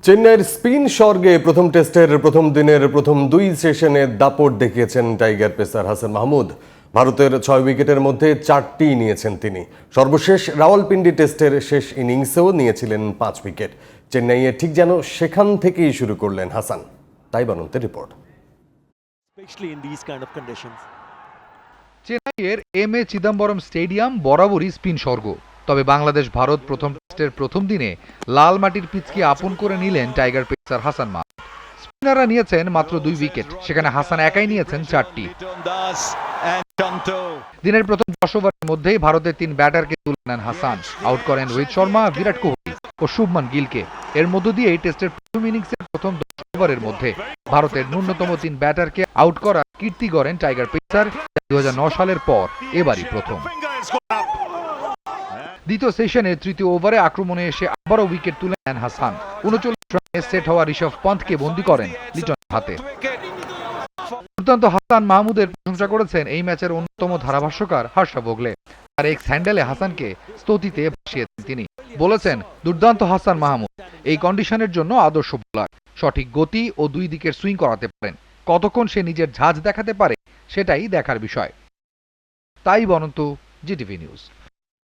চেন্নাইয়ের স্পিন স্বর্গে প্রথম টেস্টের প্রথম দিনের প্রথম দুই সেশনে দাপট দেখিয়েছেন টাইগার পেসার হাসান মাহমুদ। ভারতের 6 উইকেটের মধ্যে 4টি নিয়েছেন তিনি। সর্বশেষ রাওয়ালপিন্ডি টেস্টের শেষ ইনিংসেও নিয়েছিলেন 5 উইকেট। চেন্নাইয়ে ঠিক যেন সেখান থেকেই শুরু করলেন হাসান। তাই বানন্তের রিপোর্ট। চেন্নাইয়ের এম.এ. চিদম্বরম স্টেডিয়াম বরাবরই স্পিন স্বর্গ। তবে বাংলাদেশ ভারত প্রথম টেস্টের প্রথম দিনে লাল মাটির পিচকে আপন করে নিলেন টাইগার পেসার হাসান মাহমুদ। স্পিনাররা নিয়েছেন মাত্র 2 উইকেট, সেখানে হাসান একাই নিয়েছেন 4টি। দিনের প্রথম 10 ওভারের মধ্যেই ভারতের 3 ব্যাটারকে তুলে নেন হাসান। আউট করেন রোহিত শর্মা, বিরাট কোহলি ও শুভমান গিলকে। এর মধ্য দিয়ে এই টেস্টের প্রথম ইনিংসের প্রথম 10 ওভারের মধ্যে ভারতের ন্যূনতম 3 ব্যাটারকে আউট করার কীর্তি গড়েন টাইগার পেসার 2009 সালের পর এবারই প্রথম। দ্বিতীয় সেশনের তৃতীয় ওভারে আক্রমণে এসে আবারও উইকেট তুলে নেন হাসান। 39 রানে সেট হওয়া ঋষভ পন্থকে বন্দী করেন লিটন হাতে। দুর্দান্ত হাসান মাহমুদের প্রশংসা করেছেন এই ম্যাচের অন্যতম ধারাভাষ্যকার হর্ষ ভোগলে। তার এক্স হ্যান্ডেলে হাসানকে স্তুতিতে ভাসিয়েছেন তিনি। বলেছেন, দুর্দান্ত হাসান মাহমুদ এই কন্ডিশনের জন্য আদর্শ বোলার। সঠিক গতি ও দুই দিকের সুইং করাতে পারেন। কতক্ষণ সে নিজের ঝাঁজ দেখাতে পারে সেটাই দেখার বিষয়। তাই বরন্ত জিটিভি নিউজ।